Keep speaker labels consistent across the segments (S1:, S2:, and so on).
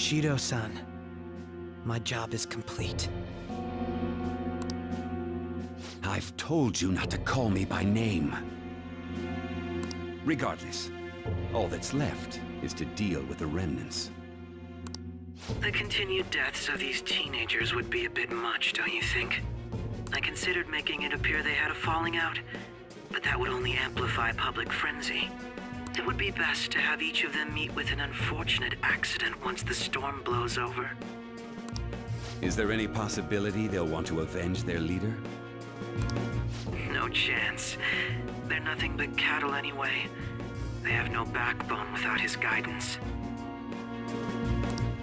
S1: Bushido-san, my job is complete.
S2: I've told you not to call me by name. Regardless, all that's left is to deal with the remnants.
S3: The continued deaths of these teenagers would be a bit much, don't you think? I considered making it appear they had a falling out, but that would only amplify public frenzy. It would be best to have each of them meet with an unfortunate accident once the storm blows over.
S2: Is there any possibility they'll want to avenge their leader?
S3: No chance. They're nothing but cattle anyway. They have no backbone without his guidance.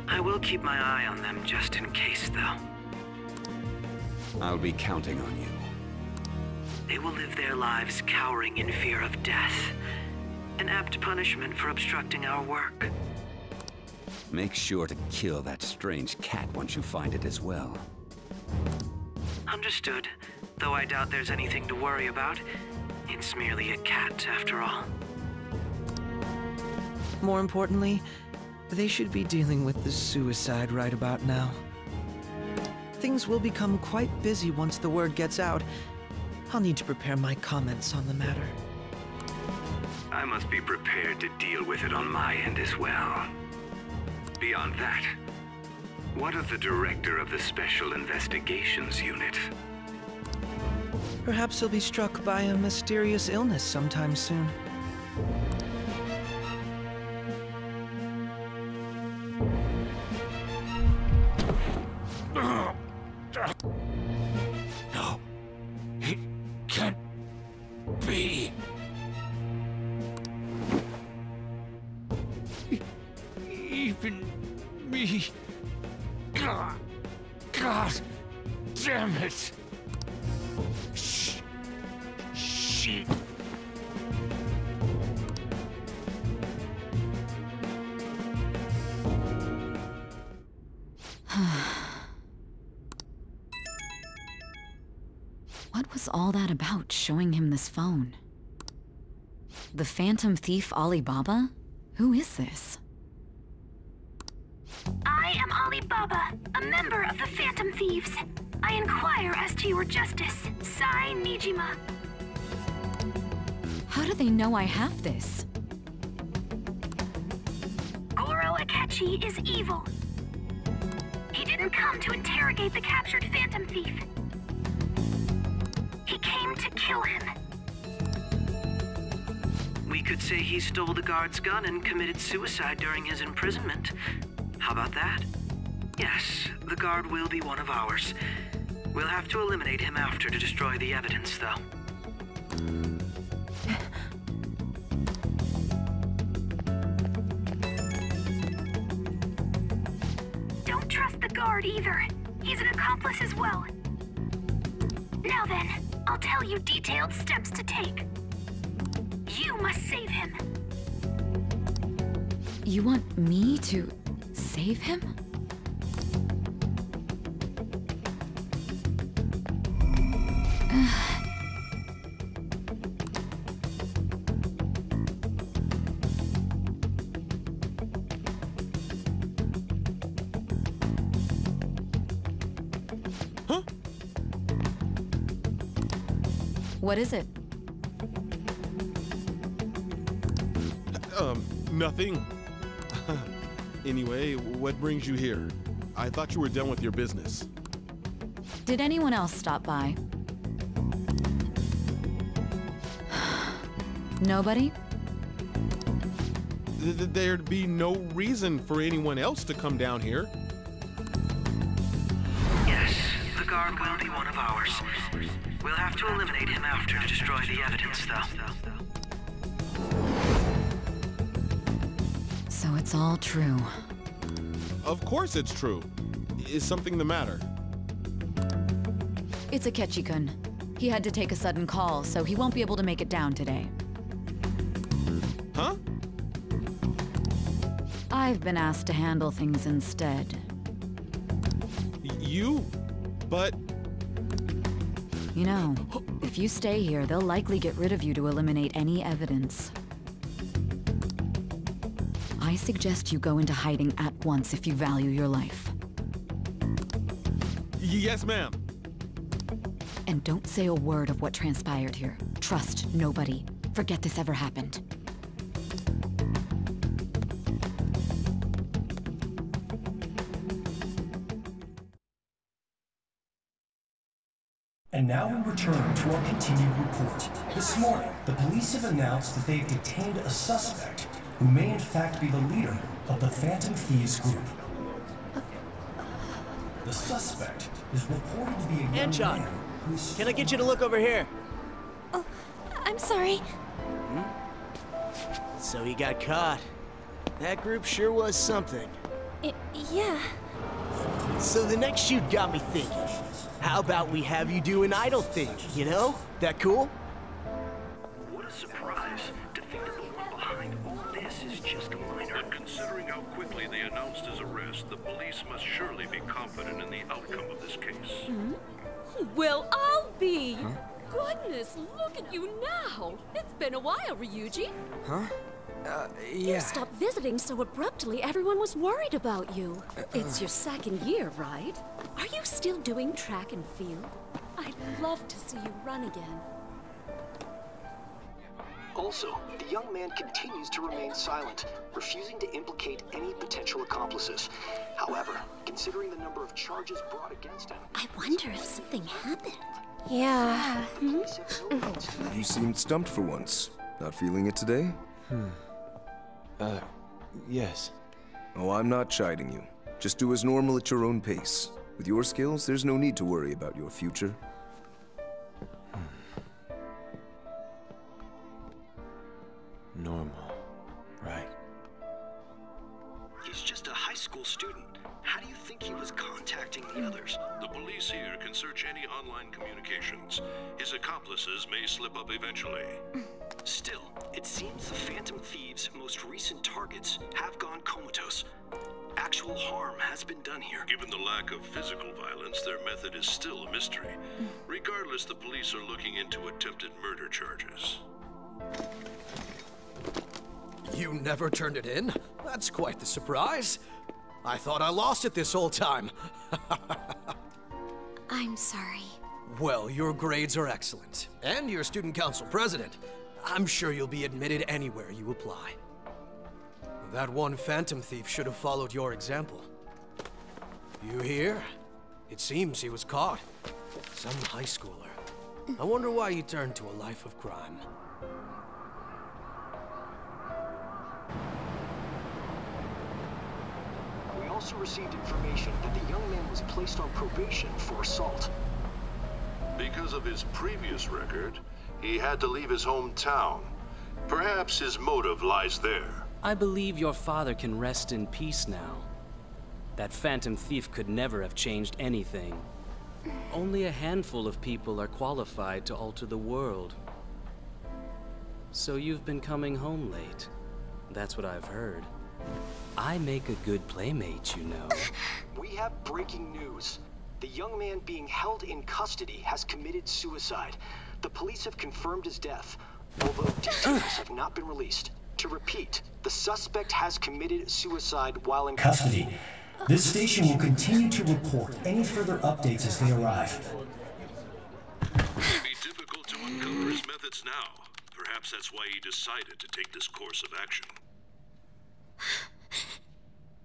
S3: I will keep my eye on them just in case, though.
S2: I'll be counting on you.
S3: They will live their lives cowering in fear of death. An apt punishment for obstructing our work.
S2: Make sure to kill that strange cat once you find it as well.
S3: Understood. Though I doubt there's anything to worry about. It's merely a cat, after all.
S1: More importantly, they should be dealing with the suicide right about now. Things will become quite busy once the word gets out. I'll need to prepare my comments on the matter.
S4: I must be prepared to deal with it on my end as well. Beyond that, what of the director of the Special Investigations Unit?
S1: Perhaps he'll be struck by a mysterious illness sometime soon.
S4: No, it can't be. Even me. God damn it. Shit.
S5: What was all that about, showing him this phone? The Phantom Thief Alibaba? Who is this?
S6: I am Alibaba, a member of the Phantom Thieves. I inquire as to your justice, Sai Nijima.
S5: How do they know I have this?
S6: Goro Akechi is evil. He didn't come to interrogate the captured Phantom Thief. He came to kill him.
S3: We could say he stole the guard's gun and committed suicide during his imprisonment. How about that? Yes, the guard will be one of ours. We'll have to eliminate him after to destroy the evidence, though.
S6: Don't trust the guard either. He's an accomplice as well. Now then, I'll tell you detailed steps to take. You must save him.
S5: You want me to save him?
S7: Huh?
S5: What is it?
S7: Nothing. Anyway, what brings you here? I thought you were done with your business.
S5: Did anyone else stop by? Nobody?
S7: There'd be no reason for anyone else to come down here.
S3: Yes, the guard will be one of ours. We'll have to eliminate him after to destroy the evidence, though.
S5: So it's all true.
S7: Of course it's true. Is something the matter?
S5: It's Akechi-kun. He had to take a sudden call, so he won't be able to make it down today.
S7: Huh?
S5: I've been asked to handle things instead.
S7: You? But...
S5: You know, if you stay here, they'll likely get rid of you to eliminate any evidence. I suggest you go into hiding at once if you value your life.
S7: Yes, ma'am.
S5: And don't say a word of what transpired here. Trust nobody. Forget this ever happened.
S8: And now we return to our continued report. This morning, the police have announced that they've detained a suspect who may in fact be the leader of the Phantom Thieves group. The suspect is reported to be a young man who's...
S9: Can I get you to look over here?
S6: Oh, I'm sorry.
S9: So he got caught. That group sure was something.
S6: Yeah.
S9: So the next shoot got me thinking. How about we have you do an idol thing, you know? That cool?
S3: What a surprise to think that the one behind all this is just a minor.
S10: But considering how quickly they announced his arrest, the police must surely be confident in the outcome of this case.
S11: Well, I'll be. Goodness, look at you now. It's been a while, Ryuji.
S12: Yeah.
S11: You stopped visiting so abruptly, everyone was worried about you. It's your second year, right? Are you still doing track and field? I'd love to see you run again.
S13: Also, the young man continues to remain silent, refusing to implicate any potential accomplices. However, considering the number of charges brought against him...
S11: I wonder if something happened.
S6: Yeah.
S12: You seemed stumped for once. Not feeling it today?
S14: Yes.
S12: Oh, I'm not chiding you. Just do as normal at your own pace. With your skills, there's no need to worry about your future.
S14: Normal, right?
S13: He's just a high school student. How do you think he was contacting the others?
S10: The police here can search any online communications. His accomplices may slip up eventually.
S13: Still, it seems the Phantom Thieves' most recent targets have gone comatose. Actual harm has been done here.
S10: Given the lack of physical violence, their method is still a mystery. Regardless, the police are looking into attempted murder charges.
S15: You never turned it in? That's quite the surprise. I thought I lost it this whole time.
S6: I'm sorry.
S15: Well, your grades are excellent. And you're student council president. I'm sure you'll be admitted anywhere you apply. That one Phantom Thief should have followed your example. You hear? It seems he was caught. Some high schooler. I wonder why he turned to a life of crime.
S13: We also received information that the young man was placed on probation for assault.
S10: Because of his previous record, he had to leave his hometown. Perhaps his motive lies there.
S16: I believe your father can rest in peace now. That Phantom Thief could never have changed anything. Only a handful of people are qualified to alter the world. So you've been coming home late. That's what I've heard. I make a good playmate, you know.
S13: We have breaking news. The young man being held in custody has committed suicide. The police have confirmed his death, although details have not been released. To repeat, the suspect has committed suicide while in
S8: custody. This station will continue to report any further updates as they arrive.
S10: It would be difficult to uncover his methods now. Perhaps that's why he decided to take this course of action.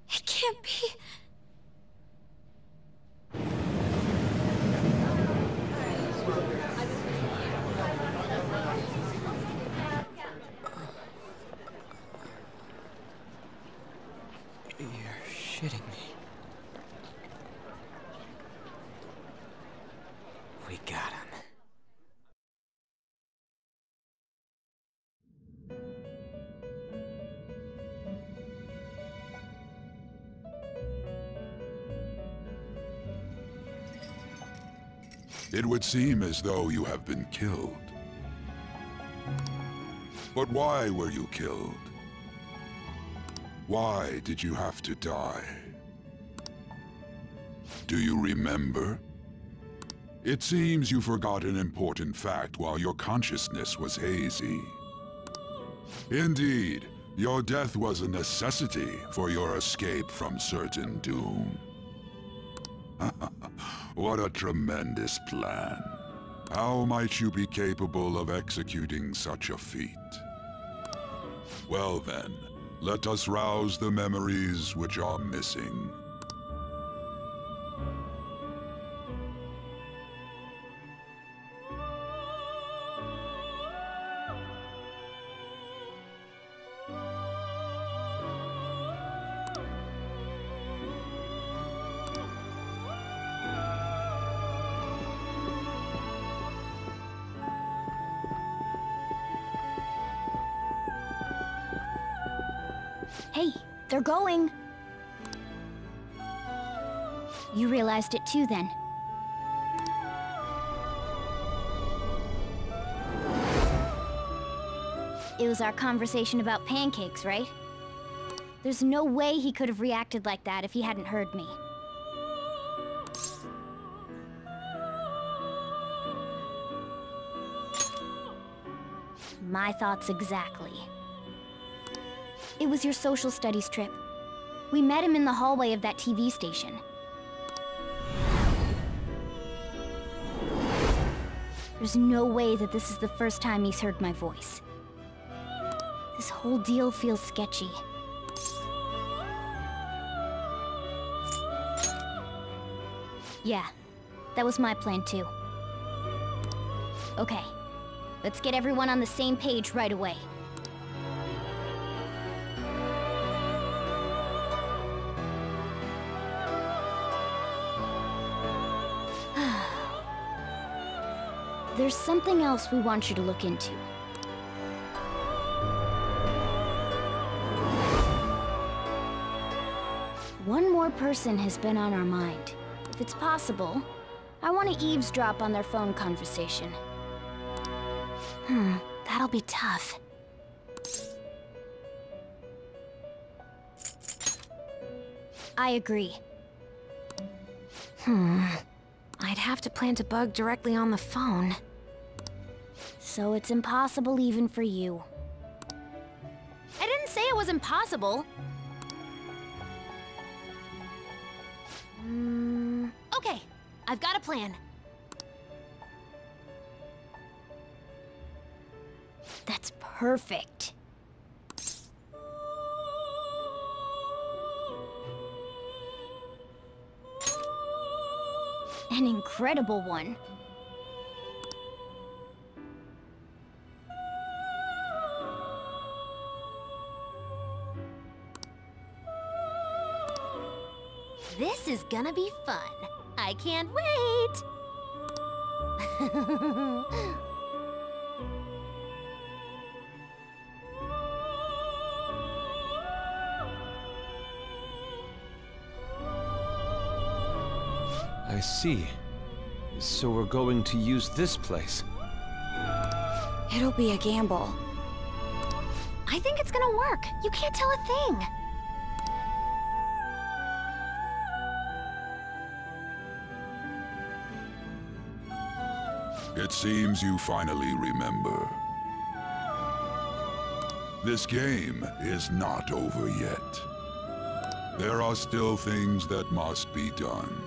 S6: It can't be.
S14: You're shitting me. We got him.
S17: It would seem as though you have been killed. But why were you killed? Why did you have to die? Do you remember? It seems you forgot an important fact while your consciousness was hazy. Indeed, Your death was a necessity for your escape from certain doom. What a tremendous plan. How might you be capable of executing such a feat? Well then, let us rouse the memories which are missing.
S6: Hey, they're going. You realized it too, then. It was our conversation about pancakes, right? There's no way he could have reacted like that if he hadn't heard me. My thoughts exactly. It was your social studies trip. We met him in the hallway of that TV station. There's no way that this is the first time he's heard my voice. This whole deal feels sketchy. Yeah, that was my plan too. Okay, let's get everyone on the same page right away. There's something else we want you to look into. One more person has been on our mind. If it's possible, I want to eavesdrop on their phone conversation. That'll be tough. I agree. I'd have to plant a bug directly on the phone. So it's impossible even for you. I didn't say it was impossible. Okay, I've got a plan. That's perfect. An incredible one. This is gonna be fun. I can't wait!
S14: I see. So we're going to use this place.
S6: It'll be a gamble. I think it's gonna work. You can't tell a thing.
S17: It seems you finally remember. This game is not over yet. There are still things that must be done.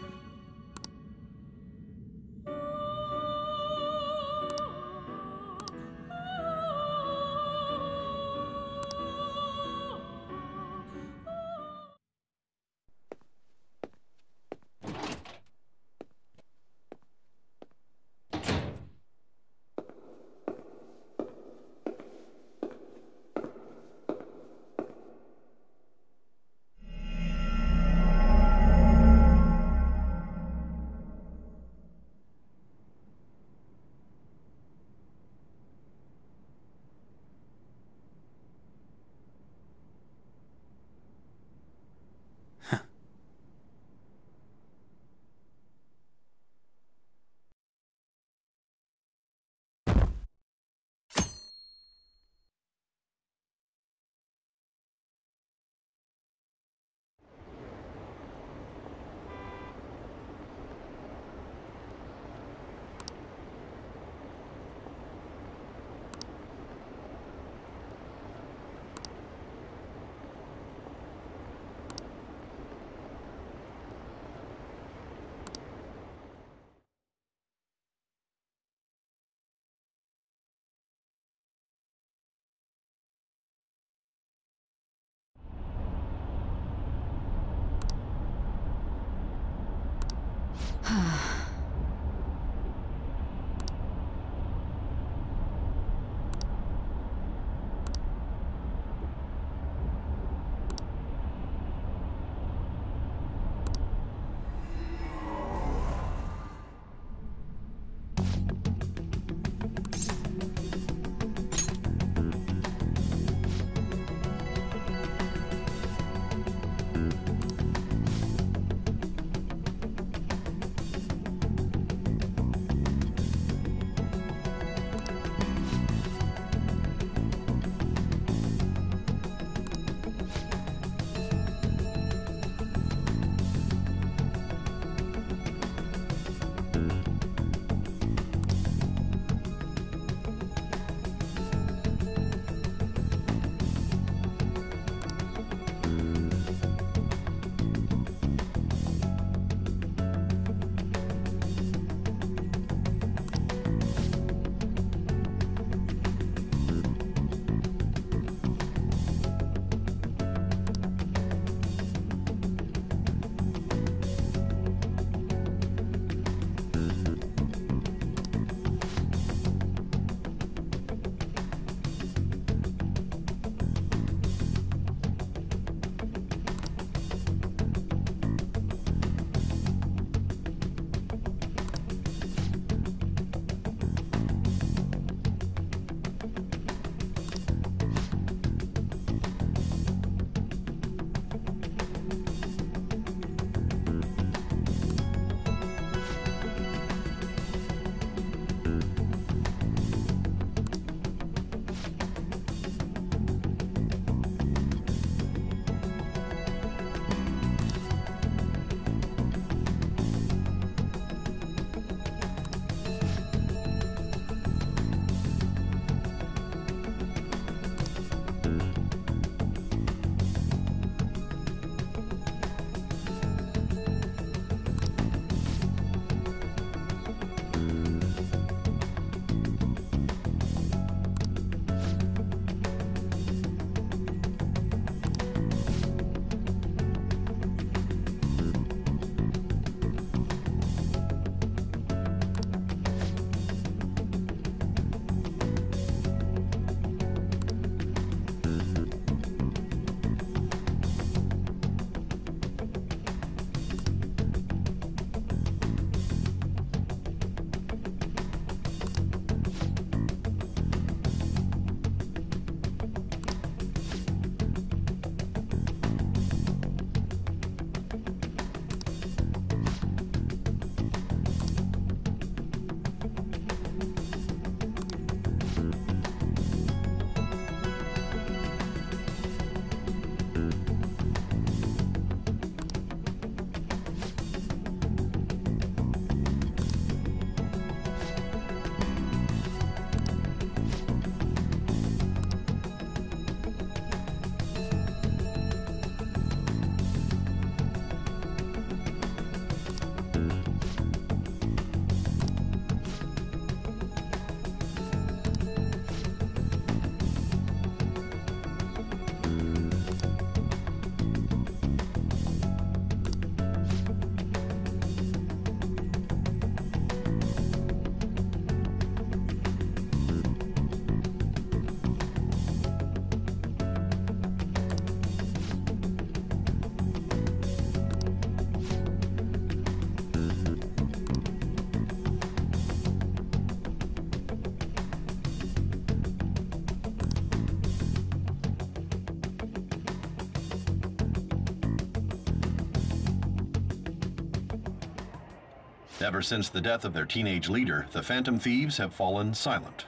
S18: Ever since the death of their teenage leader, the Phantom Thieves have fallen silent.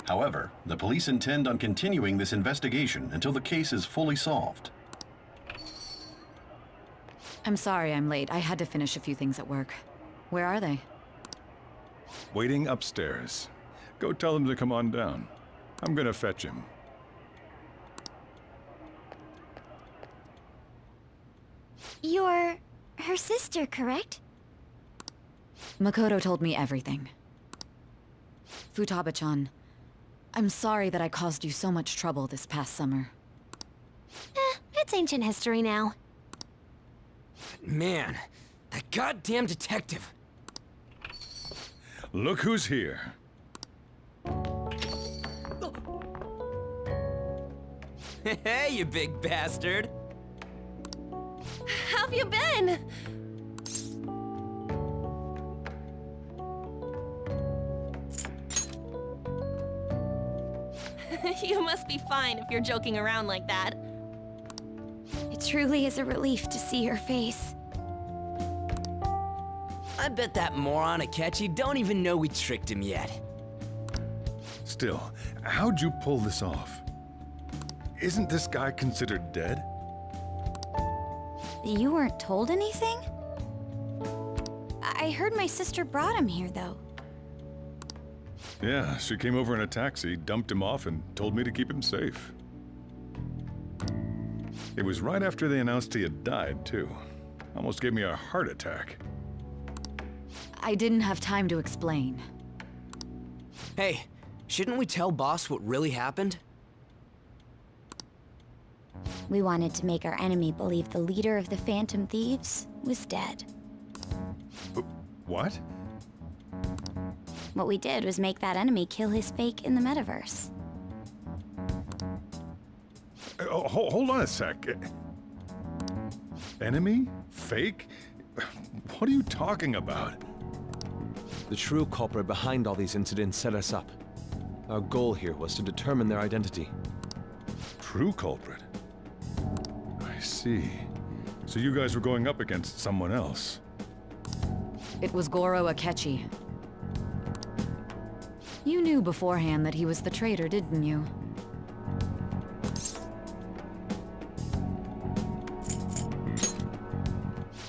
S18: However, the police intend on continuing this investigation until the case is fully solved.
S5: I'm sorry I'm late. I had to finish a few things at work. Where are they?
S19: Waiting upstairs. Go tell them to come on down. I'm gonna fetch him.
S6: You're her sister, correct?
S5: Makoto told me everything. Futaba-chan, I'm sorry that I caused you so much trouble this past summer.
S6: It's ancient history now.
S9: Man,
S20: That goddamn detective!
S19: Look who's here.
S20: Hey, you big bastard!
S21: How have you been? You must be fine if you're joking around like that.
S6: It truly is a relief to see your face.
S20: I bet that moron Akechi don't even know we tricked him yet.
S19: Still, how'd you pull this off? Isn't this guy considered dead?
S6: You weren't told anything? I heard my sister brought him here, though.
S19: Yeah, she came over in a taxi, dumped him off, and told me to keep him safe. It was right after they announced he had died, too. Almost gave me a heart attack.
S5: I didn't have time to explain.
S20: Hey, shouldn't we tell Boss what really happened?
S6: We wanted to make our enemy believe the leader of the Phantom Thieves was dead.
S19: What?
S6: What we did was make that enemy kill his fake in the metaverse.
S19: Hold on a sec. Enemy? Fake? What are you talking about?
S14: The true culprit behind all these incidents set us up. Our goal here was to determine their identity.
S19: True culprit? I see. So you guys were going up against someone else.
S5: It was Goro Akechi. You knew beforehand that he was the traitor, didn't you?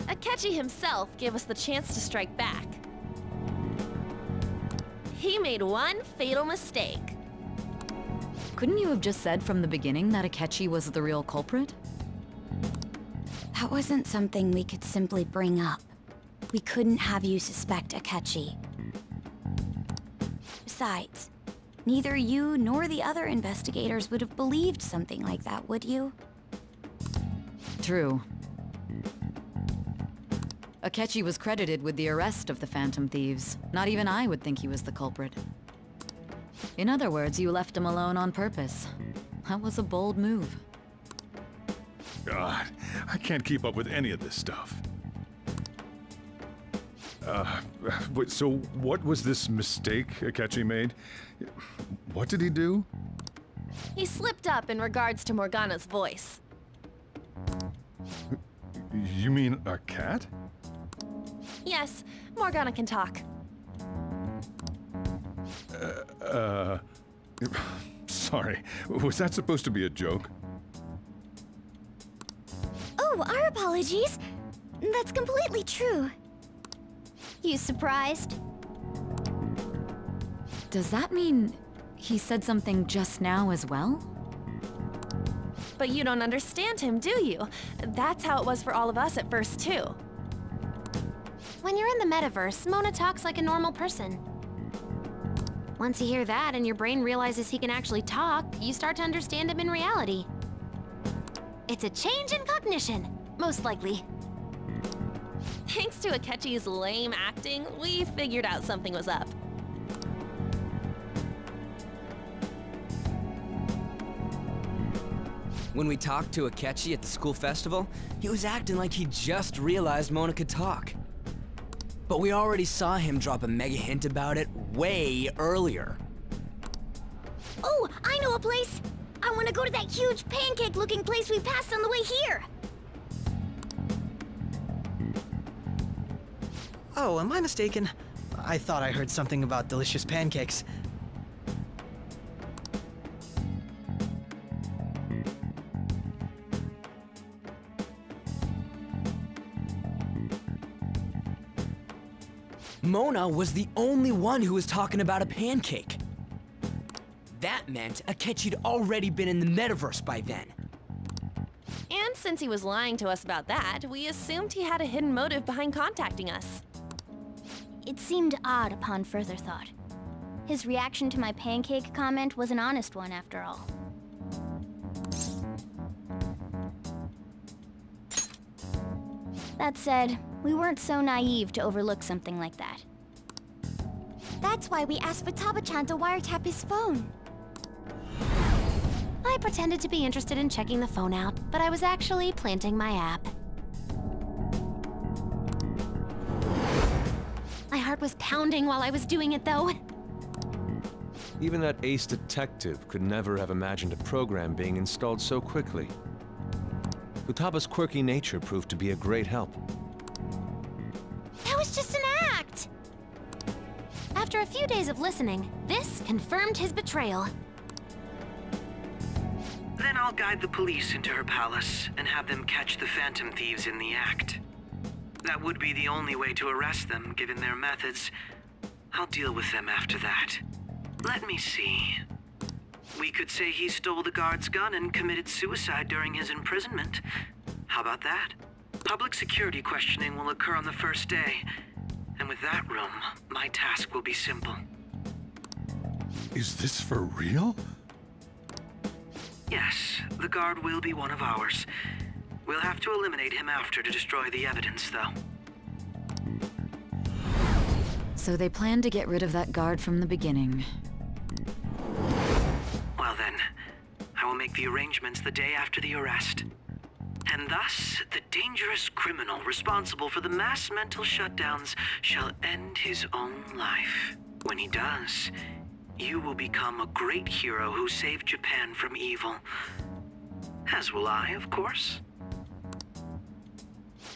S21: Akechi himself gave us the chance to strike back. He made one fatal mistake.
S5: Couldn't you have just said from the beginning that Akechi was the real culprit?
S6: That wasn't something we could simply bring up. We couldn't have you suspect Akechi. Besides, neither you nor the other investigators would have believed something like that, would you?
S5: True. Akechi was credited with the arrest of the Phantom Thieves. Not even I would think he was the culprit. In other words, you left him alone on purpose. That was a bold move.
S19: God, I can't keep up with any of this stuff. So what was this mistake Akechi made? What did he do?
S21: He slipped up in regards to Morgana's voice.
S19: You mean a cat?
S21: Yes, Morgana can talk.
S19: Sorry. Was that supposed to be a joke?
S6: Oh, our apologies. That's completely true. You surprised?
S5: Does that mean he said something just now as well?
S21: But you don't understand him, do you? That's how it was for all of us at first, too.
S6: When you're in the metaverse, Mona talks like a normal person. Once you hear that and your brain realizes he can actually talk, you start to understand him in reality. It's a change in cognition, most likely.
S21: Thanks to Akechi's lame acting, we figured out something was up.
S20: When we talked to Akechi at the school festival, he was acting like he just realized Mona could talk. But we already saw him drop a mega hint about it way earlier.
S6: Oh, I know a place! I want to go to that huge pancake-looking place we passed on the way here!
S1: Oh, am I mistaken? I thought I heard something about delicious pancakes.
S20: Mona was the only one who was talking about a pancake. That meant Akechi'd already been in the metaverse by then.
S21: And since he was lying to us about that, we assumed he had a hidden motive behind contacting us.
S6: It seemed odd upon further thought. His reaction to my pancake comment was an honest one, after all. That said,
S2: We weren't so naive to overlook something like that. That's why we asked Futaba-chan to wiretap his phone.
S6: I pretended to be interested in checking the phone out, but I was actually planting my app. My heart was pounding while I was doing it, though.
S14: Even that ace detective could never have imagined a program being installed so quickly. Futaba's quirky nature proved to be a great help.
S6: That was just an act! After a few days of listening, this confirmed his betrayal.
S3: Then I'll guide the police into her palace and have them catch the Phantom Thieves in the act. That would be the only way to arrest them, given their methods. I'll deal with them after that. Let me see. We could say he stole the guard's gun and committed suicide during his imprisonment. How about that? Public security questioning will occur on the first day. And with that room, my task will be simple.
S17: Is this for real?
S3: Yes, the guard will be one of ours. We'll have to eliminate him after to destroy the evidence, though.
S5: So they planned to get rid of that guard from the beginning.
S3: Well then, I will make the arrangements the day after the arrest. And thus, the dangerous criminal responsible for the mass mental shutdowns shall end his own life. When he does, you will become a great hero who saved Japan from evil. As will I, of course.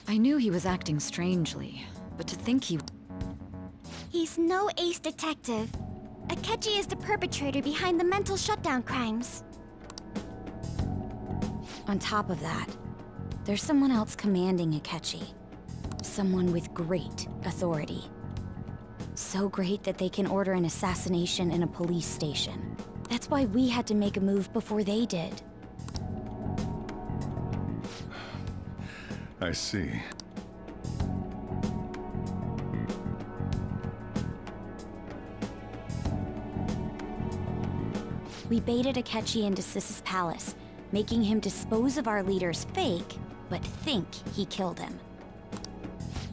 S5: I knew he was acting strangely, but to think he...
S2: He's no ace detective. Akechi is the perpetrator behind the mental shutdown crimes.
S22: On top of that, there's someone else commanding Akechi. Someone with great authority. So great that they can order an assassination in a police station. That's why we had to make a move before they did.
S19: I see.
S22: We baited Akechi into Sis's palace, making him dispose of our leader's fake, but think he killed him.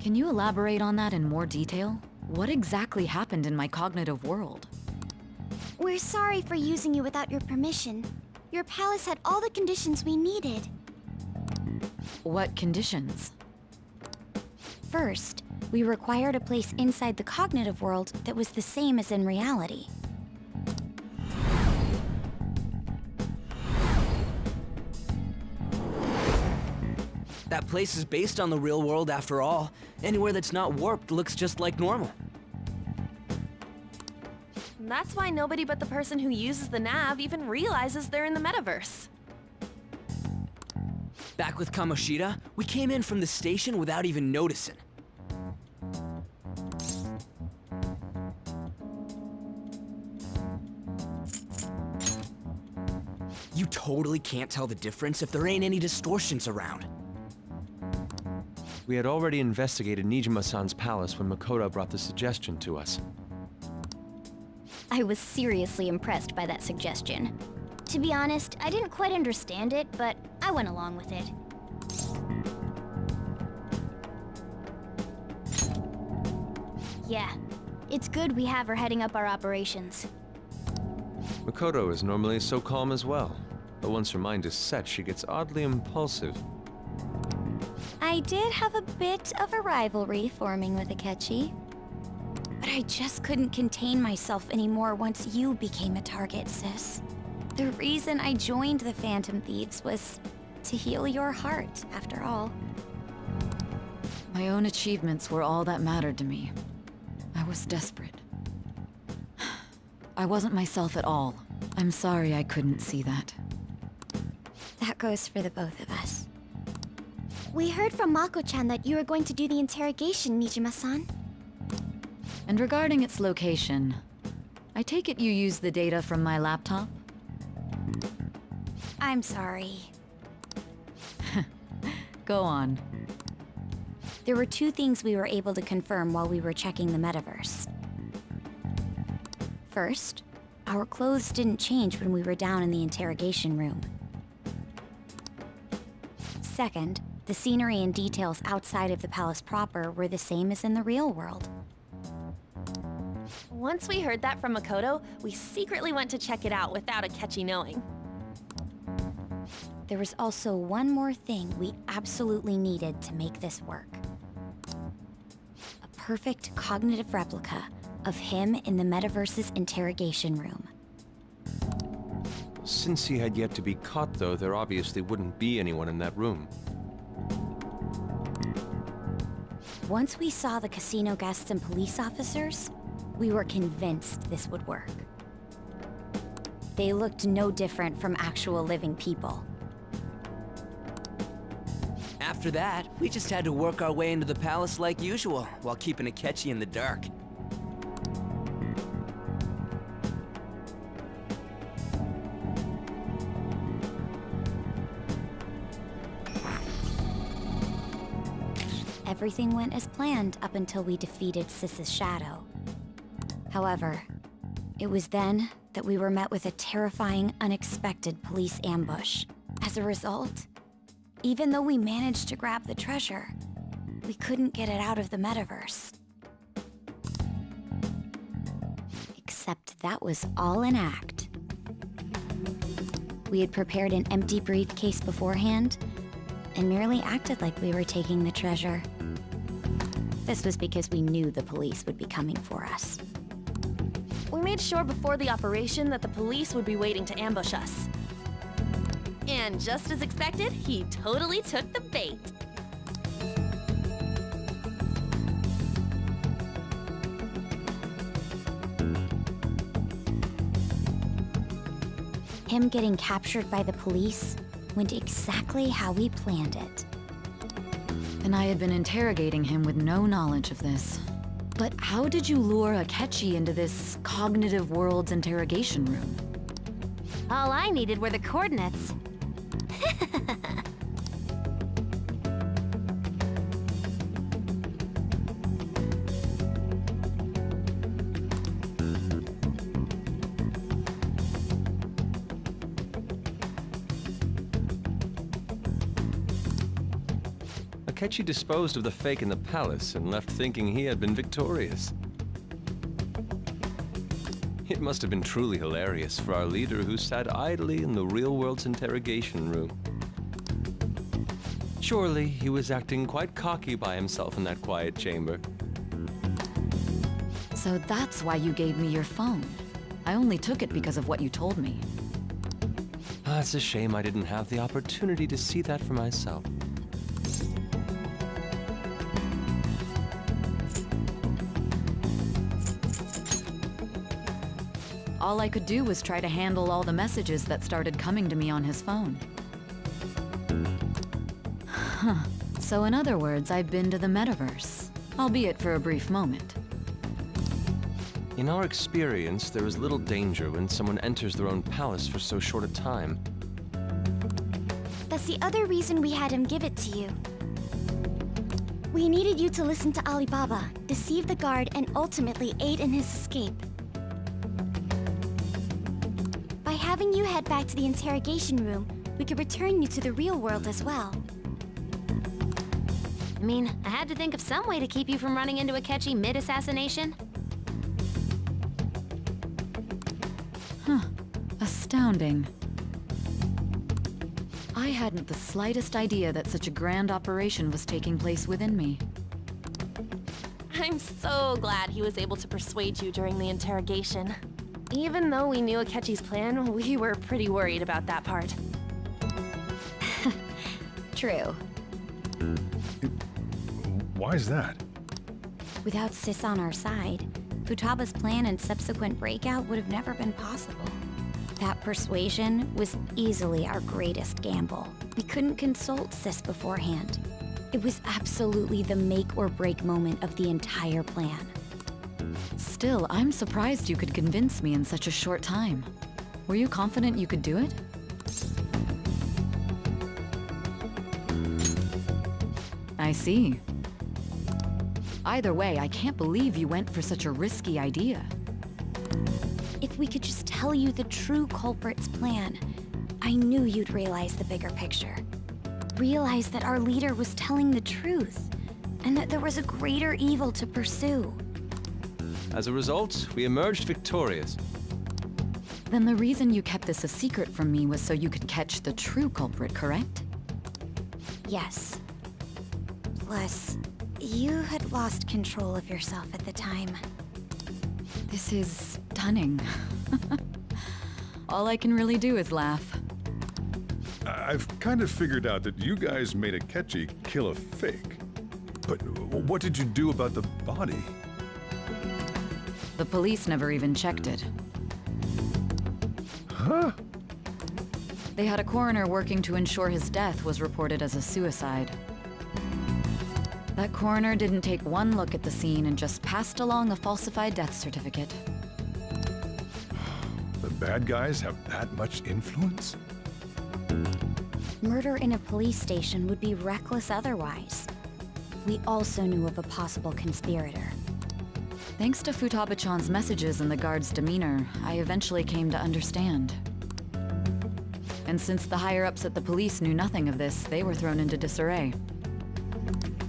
S5: Can you elaborate on that in more detail? What exactly happened in my cognitive world?
S2: We're sorry for using you without your permission. Your palace had all the conditions we needed.
S5: What conditions?
S22: First, we required a place inside the cognitive world that was the same as in reality.
S20: That place is based on the real world after all. Anywhere that's not warped looks just like normal.
S21: That's why nobody but the person who uses the nav even realizes they're in the metaverse.
S20: Back with Kamoshida, we came in from the station without even noticing. You totally can't tell the difference if there ain't any distortions around.
S14: We had already investigated Nijima-san's palace when Makoto brought the suggestion to us.
S2: I was seriously impressed by that suggestion. To be honest, I didn't quite understand it, but I went along with it. Yeah, it's good we have her heading up our operations.
S14: Makoto is normally so calm as well, but once her mind is set, she gets oddly impulsive.
S2: I did have a bit of a rivalry forming with Akechi.
S22: But I just couldn't contain myself anymore once you became a target, sis. The reason I joined the Phantom Thieves was to heal your heart, after all.
S5: My own achievements were all that mattered to me. I was desperate. I wasn't myself at all. I'm sorry I couldn't see that.
S22: That goes for the both of us.
S2: We heard from Mako-chan that you were going to do the interrogation, Nijima-san.
S5: And regarding its location, I take it you used the data from my laptop?
S22: I'm sorry.
S5: Go on.
S22: There were two things we were able to confirm while we were checking the metaverse. First, our clothes didn't change when we were down in the interrogation room. Second, The scenery and details outside of the palace proper were the same as in the real world.
S21: Once we heard that from Makoto, we secretly went to check it out without Akechi knowing.
S22: There was also one more thing we absolutely needed to make this work. A perfect cognitive replica of him in the metaverse's interrogation room.
S14: Since he had yet to be caught, though, there obviously wouldn't be anyone in that room.
S22: Once we saw the casino guests and police officers, we were convinced this would work. They looked no different from actual living people.
S20: After that, we just had to work our way into the palace like usual, while keeping Akechi in the dark.
S22: Everything went as planned up until we defeated Sis's shadow. However, it was then that we were met with a terrifying, unexpected police ambush. As a result, even though we managed to grab the treasure, we couldn't get it out of the metaverse. Except that was all an act. We had prepared an empty briefcase beforehand, and merely acted like we were taking the treasure. This was because we knew the police would be coming for us.
S21: We made sure before the operation that the police would be waiting to ambush us. And just as expected, he totally took the bait.
S22: Him getting captured by the police went exactly how we planned it.
S5: And I had been interrogating him with no knowledge of this. But how did you lure Akechi into this cognitive world's interrogation room?
S6: All I needed were the coordinates.
S14: Akechi disposed of the fake in the palace and left thinking he had been victorious. It must have been truly hilarious for our leader who sat idly in the real world's interrogation room. Surely he was acting quite cocky by himself in that quiet chamber.
S5: So that's why you gave me your phone. I only took it because of what you told me.
S14: It's a shame I didn't have the opportunity to see that for myself.
S5: All I could do was try to handle all the messages that started coming to me on his phone. Huh. So in other words, I've been to the metaverse, albeit for a brief moment.
S14: In our experience, there is little danger when someone enters their own palace for so short a time.
S4: That's the other reason we had him give it to you. We needed you to listen to Alibaba, deceive the guard, and ultimately aid in his escape. By having you head back to the interrogation room, we could return you to the real world as well.
S6: I mean, I had to think of some way to keep you from running into Akechi mid-assassination.
S5: Huh. Astounding. I hadn't the slightest idea that such a grand operation was taking place within me.
S21: I'm so glad he was able to persuade you during the interrogation. Even though we knew Akechi's plan, we were pretty worried about that part.
S22: True.
S19: Why is that?
S22: Without Sis on our side, Futaba's plan and subsequent breakout would have never been possible. That persuasion was easily our greatest gamble. We couldn't consult Sis beforehand. It was absolutely the make or break moment of the entire plan.
S5: Still, I'm surprised you could convince me in such a short time. Were you confident you could do it? I see. Either way, I can't believe you went for such a risky idea.
S4: If we could just tell you the true culprit's plan, I knew you'd realize the bigger picture. realized that our leader was telling the truth, and that there was a greater evil to pursue.
S14: As a result, we emerged victorious.
S5: Then the reason you kept this a secret from me was so you could catch the true culprit, correct?
S4: Yes. Plus, you had lost control of yourself at the time.
S5: This is stunning. All I can really do is laugh.
S19: I've kind of figured out that you guys made Akechi kill a fake. But what did you do about the body?
S5: The police never even checked it.
S19: Huh?
S5: They had a coroner working to ensure his death was reported as a suicide. That coroner didn't take one look at the scene and just passed along a falsified death certificate.
S19: The bad guys have that much influence?
S4: Murder in a police station would be reckless otherwise. We also knew of a possible conspirator.
S5: Thanks to Futaba-chan's messages and the guard's demeanor, I eventually came to understand. And since the higher-ups at the police knew nothing of this, they were thrown into disarray.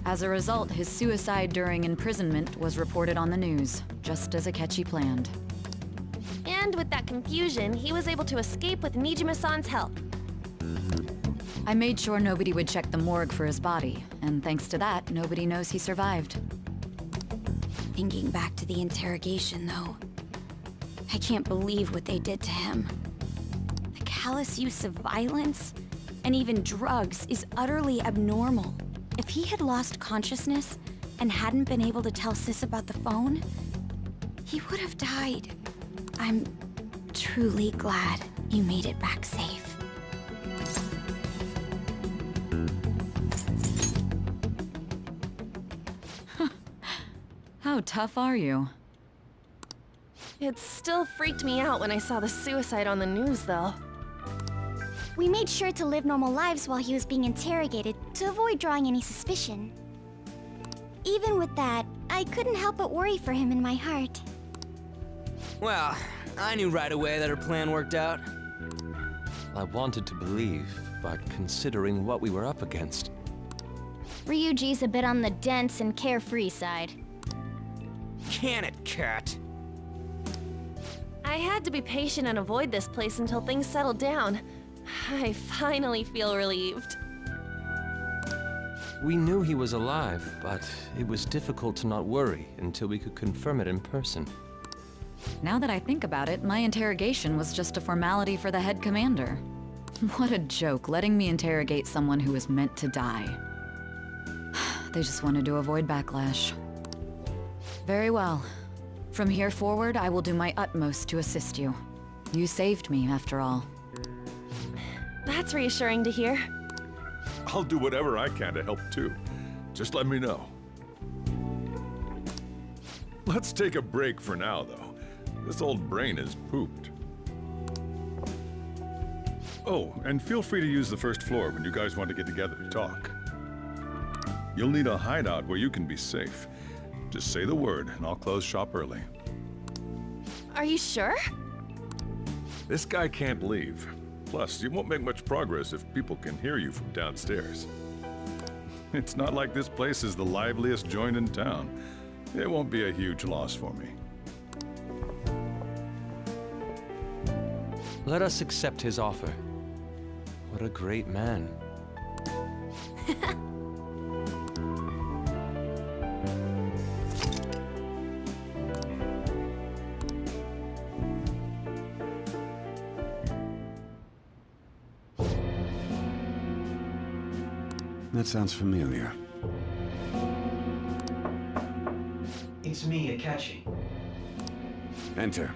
S5: As a result, his suicide during imprisonment was reported on the news, just as Akechi planned.
S21: And with that confusion, he was able to escape with Nijima-san's help.
S5: I made sure nobody would check the morgue for his body, and thanks to that, nobody knows he survived.
S4: Thinking back to the interrogation, though, I can't believe what they did to him. The callous use of violence, and even drugs, is utterly abnormal. If he had lost consciousness and hadn't been able to tell Sis about the phone, he would have died. I'm truly glad you made it back safe.
S5: How tough are you?
S21: It still freaked me out when I saw the suicide on the news, though.
S4: We made sure to live normal lives while he was being interrogated to avoid drawing any suspicion. Even with that, I couldn't help but worry for him in my heart.
S20: Well, I knew right away that her plan worked out.
S14: I wanted to believe, but considering what we were up against...
S2: Ryuji's a bit on the dense and carefree side.
S20: Can it, Cat?
S21: I had to be patient and avoid this place until things settled down. I finally feel relieved.
S14: We knew he was alive, but it was difficult to not worry until we could confirm it in person.
S5: Now that I think about it, my interrogation was just a formality for the head commander. What a joke, letting me interrogate someone who was meant to die. They just wanted to avoid backlash. Very well. From here forward, I will do my utmost to assist you. You saved me, after all.
S21: That's reassuring to hear.
S19: I'll do whatever I can to help too. Just let me know. Let's take a break for now, though. This old brain is pooped. Oh, and feel free to use the first floor when you guys want to get together to talk. You'll need a hideout where you can be safe. Just say the word, and I'll close shop early.
S21: Are you sure?
S19: This guy can't leave. Plus, you won't make much progress if people can hear you from downstairs. It's not like this place is the liveliest joint in town. It won't be a huge loss for me.
S14: Let us accept his offer. What a great man.
S7: That sounds familiar.
S3: It's me, Akechi.
S7: Enter.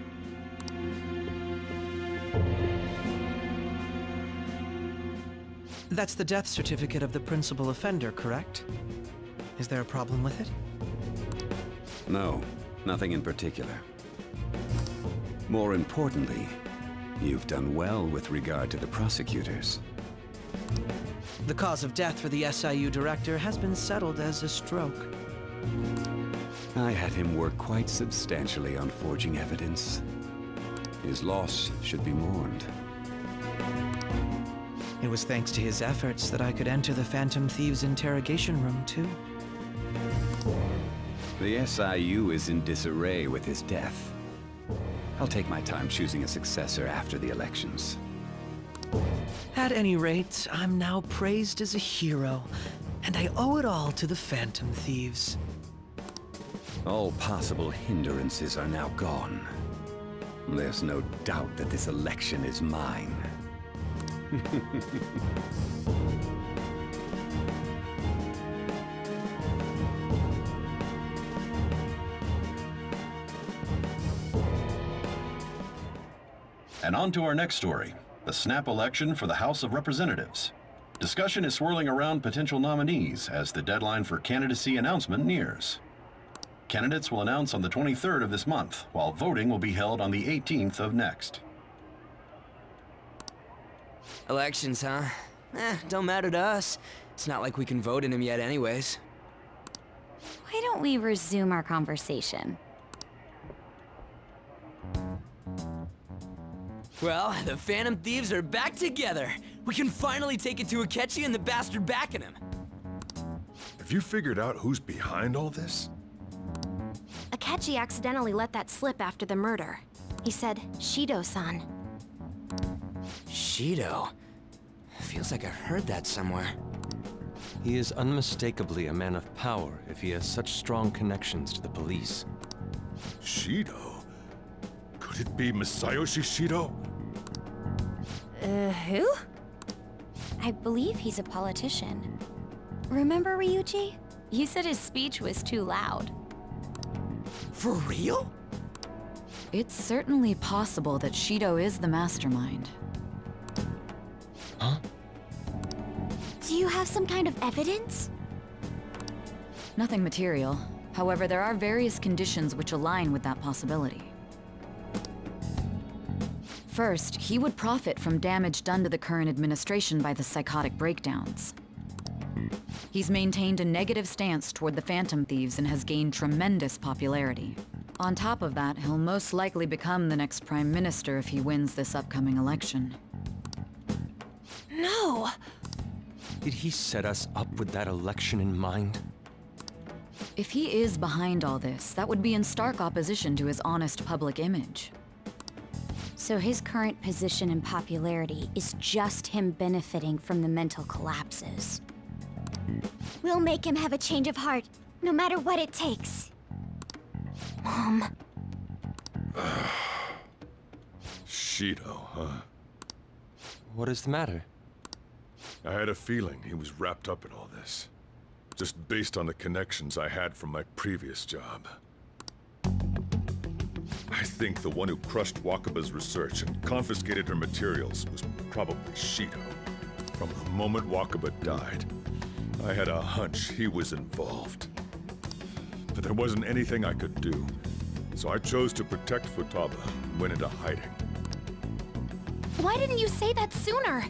S1: That's the death certificate of the principal offender, correct? Is there a problem with it?
S7: No, nothing in particular. More importantly, you've done well with regard to the prosecutors.
S1: The cause of death for the SIU director has been settled as a stroke.
S7: I had him work quite substantially on forging evidence. His loss should be mourned.
S1: It was thanks to his efforts that I could enter the Phantom Thieves' interrogation room, too.
S7: The SIU is in disarray with his death. I'll take my time choosing a successor after the elections.
S1: At any rate, I'm now praised as a hero, and I owe it all to the Phantom Thieves.
S7: All possible hindrances are now gone. There's no doubt that this election is mine.
S18: And on to our next story, the snap election for the House of Representatives. Discussion is swirling around potential nominees as the deadline for candidacy announcement nears. Candidates will announce on the 23rd of this month, while voting will be held on the 18th of next.
S20: Elections, huh? Don't matter to us. It's not like we can vote in them yet anyways.
S22: Why don't we resume our conversation?
S20: Well, the Phantom Thieves are back together. We can finally take it to Akechi and the bastard backing him.
S19: Have you figured out who's behind all this?
S6: Akechi accidentally let that slip after the murder. He said, Shido-san.
S20: Shido? Feels like I've heard that somewhere.
S14: He is unmistakably a man of power if he has such strong connections to the police.
S19: Shido? Could it be Masayoshi Shido?
S22: Who? I believe he's a politician. Remember Ryuji? You said his speech was too loud.
S20: For real?
S5: It's certainly possible that Shido is the mastermind.
S14: Huh?
S22: Do you have some kind of evidence?
S5: Nothing material. However, there are various conditions which align with that possibility. First, he would profit from damage done to the current administration by the psychotic breakdowns. He's maintained a negative stance toward the Phantom Thieves and has gained tremendous popularity. On top of that, he'll most likely become the next Prime Minister if he wins this upcoming election.
S6: No!
S14: Did he set us up with that election in mind?
S5: If he is behind all this, that would be in stark opposition to his honest public image.
S22: So his current position and popularity is just him benefiting from the mental collapses. We'll make him have a change of heart, no matter what it takes. Mom.
S19: Shido, huh?
S14: What is the matter?
S19: I had a feeling he was wrapped up in all this. Just based on the connections I had from my previous job. I think the one who crushed Wakaba's research and confiscated her materials was probably Shido. From the moment Wakaba died, I had a hunch he was involved. But there wasn't anything I could do, so I chose to protect Futaba and went into hiding.
S6: Why didn't you say that sooner?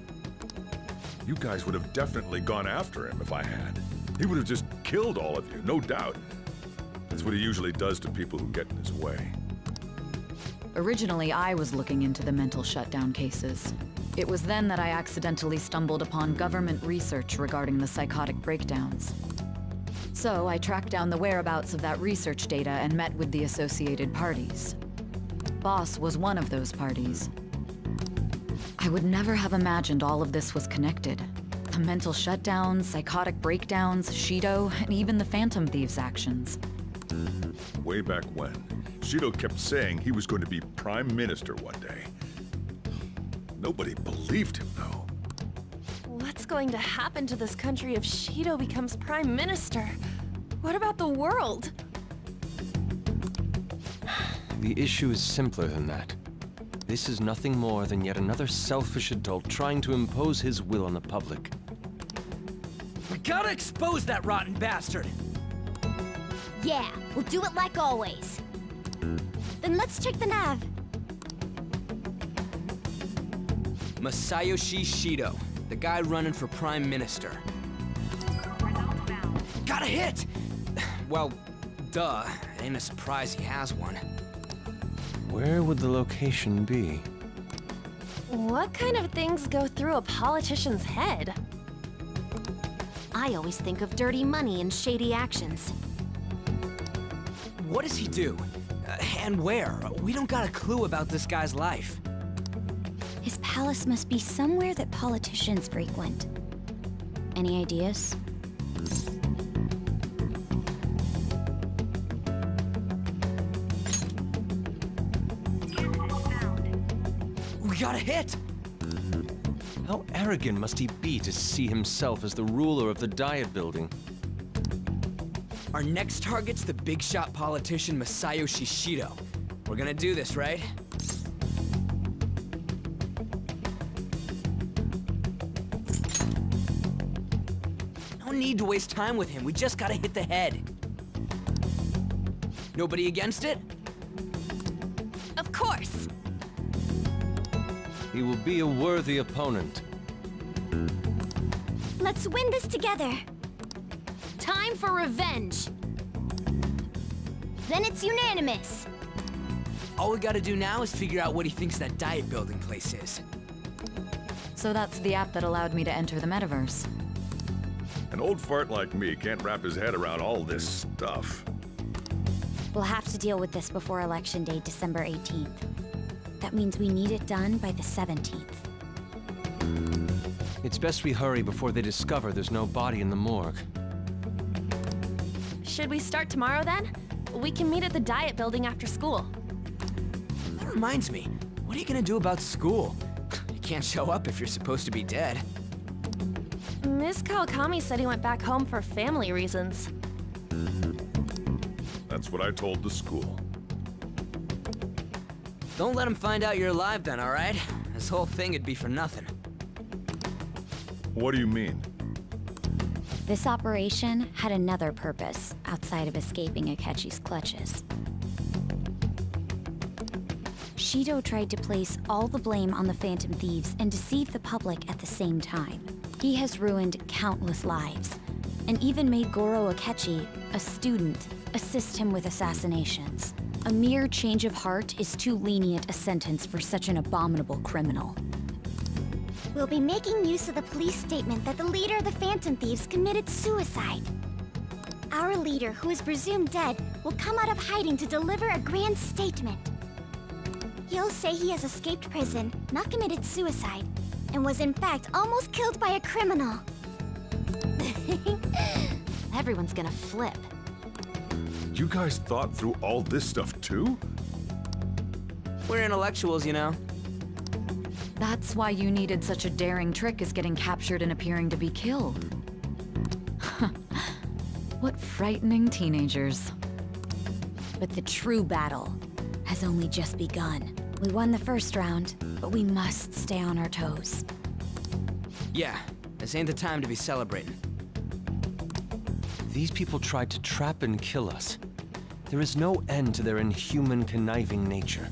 S19: You guys would have definitely gone after him if I had. He would have just killed all of you, no doubt. That's what he usually does to people who get in his way.
S5: Originally, I was looking into the mental shutdown cases. It was then that I accidentally stumbled upon government research regarding the psychotic breakdowns. So I tracked down the whereabouts of that research data and met with the associated parties. Boss was one of those parties. I would never have imagined all of this was connected. The mental shutdowns, psychotic breakdowns, Shido, and even the Phantom Thieves' actions.
S19: Way back when, Shido kept saying he was going to be Prime Minister one day. Nobody believed him, though.
S21: What's going to happen to this country if Shido becomes Prime Minister? What about the world?
S14: The issue is simpler than that. This is nothing more than yet another selfish adult trying to impose his will on the public.
S20: We gotta expose that rotten bastard!
S2: Yeah, we'll do it like always. Then let's check the nav.
S20: Masayoshi Shido, the guy running for Prime Minister. Got a hit! Well, duh. Ain't a surprise he has one.
S14: Where would the location be?
S21: What kind of things go through a politician's head? I always think of dirty money and shady actions.
S20: What does he do? And where? We don't got a clue about this guy's life.
S22: His palace must be somewhere that politicians frequent. Any ideas?
S20: We got a hit!
S14: How arrogant must he be to see himself as the ruler of the Diet Building?
S20: Our next target's the big shot politician Masayoshi Shido. We're gonna do this, right? No need to waste time with him. We just gotta hit the head. Nobody against it?
S21: Of course!
S14: He will be a worthy opponent.
S2: Let's win this together.
S21: Time for revenge!
S2: Then it's unanimous.
S20: All we gotta do now is figure out what he thinks that Diet Building place is.
S5: So that's the app that allowed me to enter the metaverse.
S19: An old fart like me can't wrap his head around all this stuff.
S22: We'll have to deal with this before Election Day, December 18th. That means we need it done by the 17th.
S14: It's best we hurry before they discover there's no body in the morgue.
S21: Should we start tomorrow then? We can meet at the Diet Building after school.
S20: That reminds me, what are you gonna do about school? You can't show up if you're supposed to be dead.
S21: Miss Kawakami said he went back home for family reasons.
S19: That's what I told the school.
S20: Don't let him find out you're alive then, all right? This whole thing would be for nothing.
S19: What do you mean?
S22: This operation had another purpose outside of escaping Akechi's clutches. Shido tried to place all the blame on the Phantom Thieves and deceive the public at the same time. He has ruined countless lives, and even made Goro Akechi, a student, assist him with assassinations. A mere change of heart is too lenient a sentence for such an abominable criminal.
S2: We'll be making use of the police statement that the leader of the Phantom Thieves committed suicide. Our leader, who is presumed dead, will come out of hiding to deliver a grand statement. He'll say he has escaped prison, not committed suicide, and was in fact almost killed by a criminal.
S21: Everyone's gonna flip.
S19: You guys thought through all this stuff too?
S20: We're intellectuals, you know.
S5: That's why you needed such a daring trick as getting captured and appearing to be killed. What frightening teenagers.
S22: But the true battle has only just begun. We won the first round, but we must stay on our toes.
S20: Yeah, this ain't the time to be celebrating.
S14: These people tried to trap and kill us. There is no end to their inhuman, conniving nature.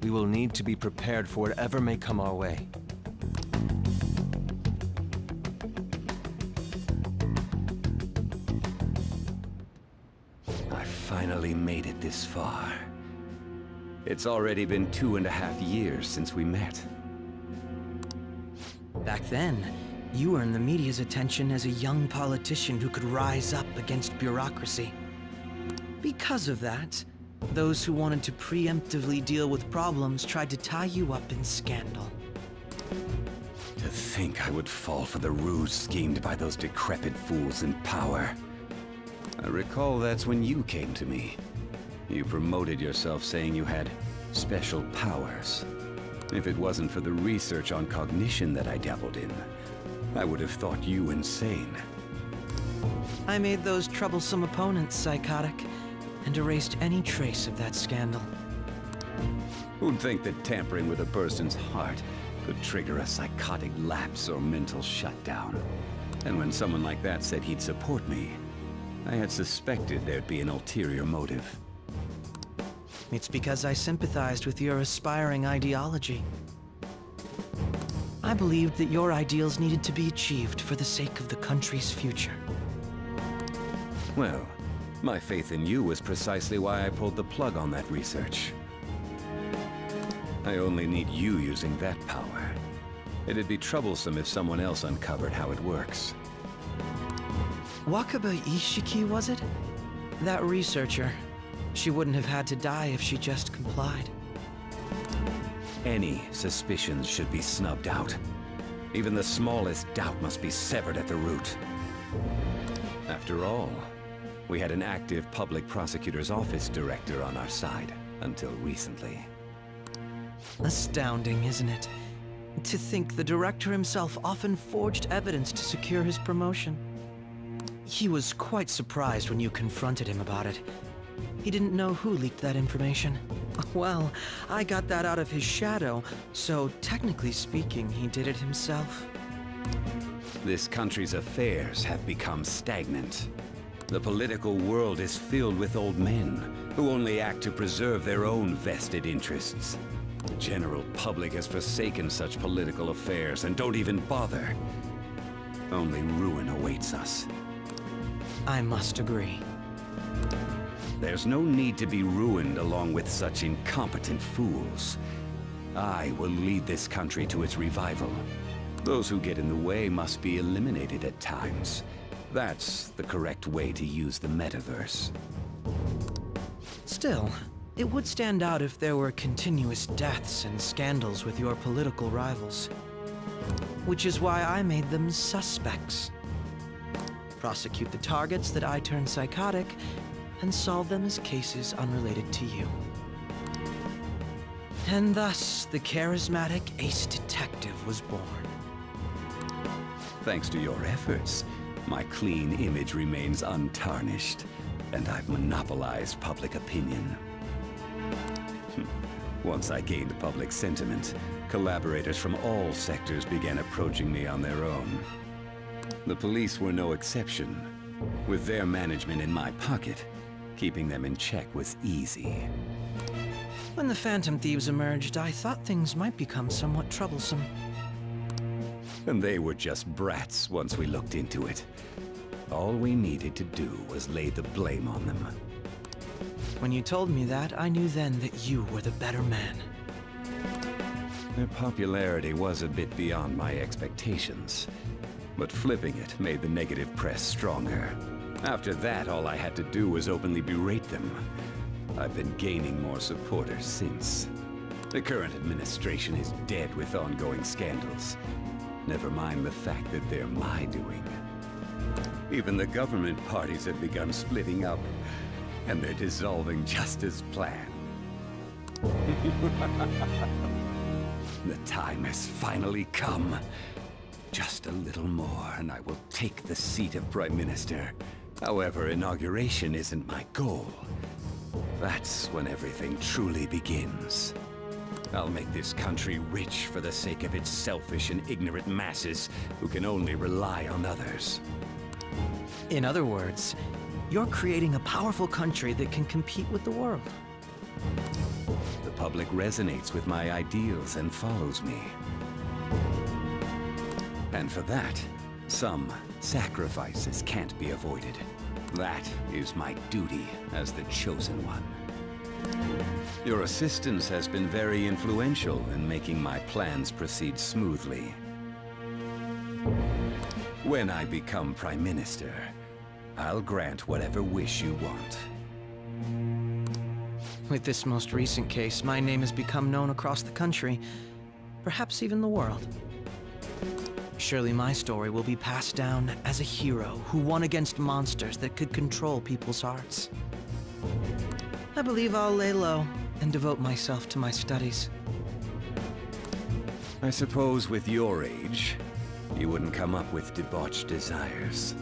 S14: We will need to be prepared for whatever may come our way.
S7: I finally made it this far. It's already been 2.5 years since we met.
S1: Back then, you earned the media's attention as a young politician who could rise up against bureaucracy. Because of that, those who wanted to preemptively deal with problems tried to tie you up in scandal.
S7: To think I would fall for the ruse schemed by those decrepit fools in power. I recall that's when you came to me. You promoted yourself saying you had special powers. If it wasn't for the research on cognition that I dabbled in, I would have thought you insane.
S1: I made those troublesome opponents psychotic, and erased any trace of that scandal.
S7: Who'd think that tampering with a person's heart could trigger a psychotic lapse or mental shutdown? And when someone like that said he'd support me, I had suspected there'd be an ulterior motive.
S1: It's because I sympathized with your aspiring ideology. I believed that your ideals needed to be achieved for the sake of the country's future.
S7: Well, my faith in you was precisely why I pulled the plug on that research. I only need you using that power. It'd be troublesome if someone else uncovered how it works.
S1: Wakaba Ishiki, was it? That researcher. She wouldn't have had to die if she just complied.
S7: Any suspicions should be snubbed out. Even the smallest doubt must be severed at the root. After all, we had an active public prosecutor's office director on our side, until recently.
S1: Astounding, isn't it? To think the director himself often forged evidence to secure his promotion. He was quite surprised when you confronted him about it. He didn't know who leaked that information. Well, I got that out of his shadow, so technically speaking, he did it himself.
S7: This country's affairs have become stagnant. The political world is filled with old men who only act to preserve their own vested interests. The general public has forsaken such political affairs and don't even bother. Only ruin awaits us.
S1: I must agree.
S7: There's no need to be ruined along with such incompetent fools. I will lead this country to its revival. Those who get in the way must be eliminated at times. That's the correct way to use the metaverse.
S1: Still, it would stand out if there were continuous deaths and scandals with your political rivals. Which is why I made them suspects. Prosecute the targets that I turn psychotic, and solve them as cases unrelated to you. And thus, the charismatic ace detective was born.
S7: Thanks to your efforts, my clean image remains untarnished, and I've monopolized public opinion. Once I gained public sentiment, collaborators from all sectors began approaching me on their own. The police were no exception. With their management in my pocket, keeping them in check was easy.
S1: When the Phantom Thieves emerged, I thought things might become somewhat troublesome.
S7: And they were just brats once we looked into it. All we needed to do was lay the blame on them.
S1: When you told me that, I knew then that you were the better man.
S7: Their popularity was a bit beyond my expectations, but flipping it made the negative press stronger. After that, all I had to do was openly berate them. I've been gaining more supporters since. The current administration is dead with ongoing scandals. Never mind the fact that they're my doing. Even the government parties have begun splitting up, and they're dissolving just as planned. The time has finally come. Just a little more, and I will take the seat of Prime Minister. However, inauguration isn't my goal. That's when everything truly begins. I'll make this country rich for the sake of its selfish and ignorant masses who can only rely on others.
S1: In other words, you're creating a powerful country that can compete with the world.
S7: The public resonates with my ideals and follows me. And for that, some sacrifices can't be avoided. That is my duty as the chosen one. Your assistance has been very influential in making my plans proceed smoothly. When I become Prime Minister, I'll grant whatever wish you want.
S1: With this most recent case, my name has become known across the country, perhaps even the world. Surely my story will be passed down as a hero who won against monsters that could control people's hearts. I believe I'll lay low and devote myself to my studies.
S7: I suppose with your age, you wouldn't come up with debauched desires.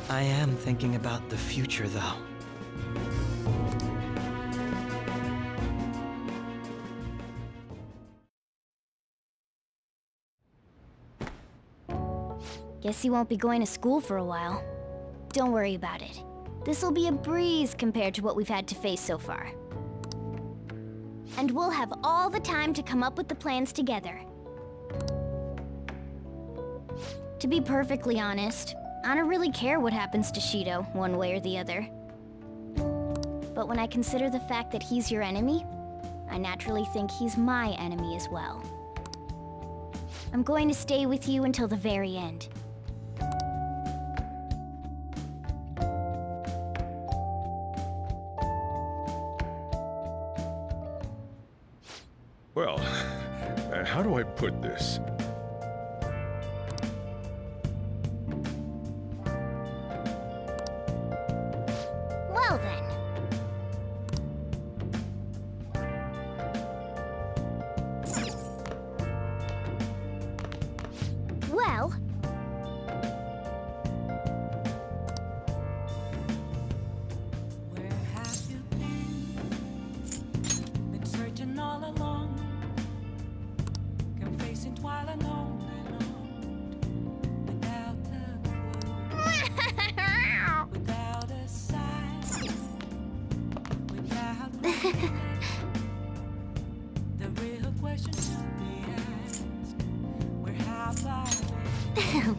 S1: I am thinking about the future, though.
S2: Guess you won't be going to school for a while. Don't worry about it. This'll be a breeze compared to what we've had to face so far. And we'll have all the time to come up with the plans together. To be perfectly honest, I don't really care what happens to Shido, one way or the other. But when I consider the fact that he's your enemy, I naturally think he's my enemy as well. I'm going to stay with you until the very end.
S19: Well, how do I put this?
S2: Well then. Well...
S11: Where have you been searching all along, confessing while alone without a clue, without a sign, without the real question to be asked, where have I been?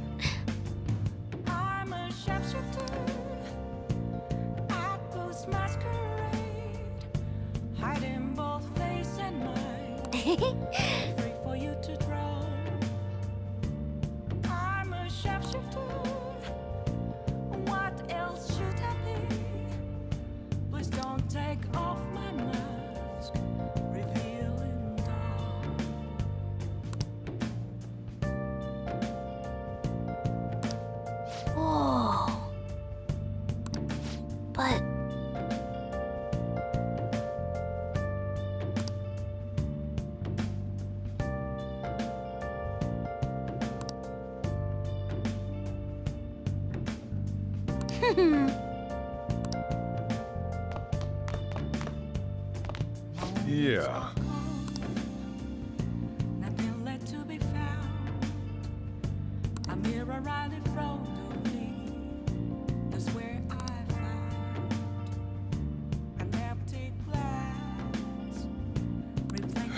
S11: I'm a sharpshooter at post masquerade, hiding both face and mind, free for you to draw. I'm a sharpshooter. What else should I be? Please don't take off my mask, revealing dawn.
S2: Whoa. But...
S19: Yeah.
S11: Nothing left to be found. A mirror right in front of me. That's where I found an empty glass. Reflecting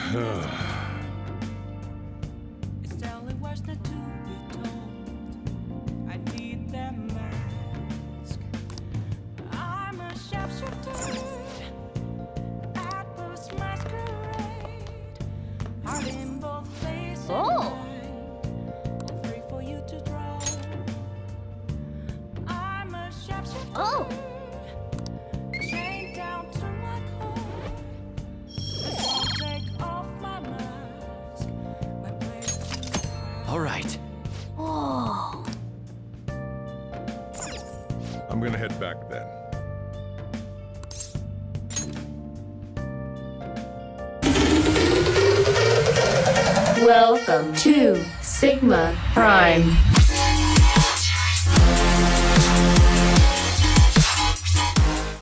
S11: it's telling words not to be told. I need that mask. I'm a sharpshooter.
S2: Oh! Oh!
S20: All right.
S2: Whoa.
S19: I'm gonna head back then.
S12: Welcome to Sigma Prime.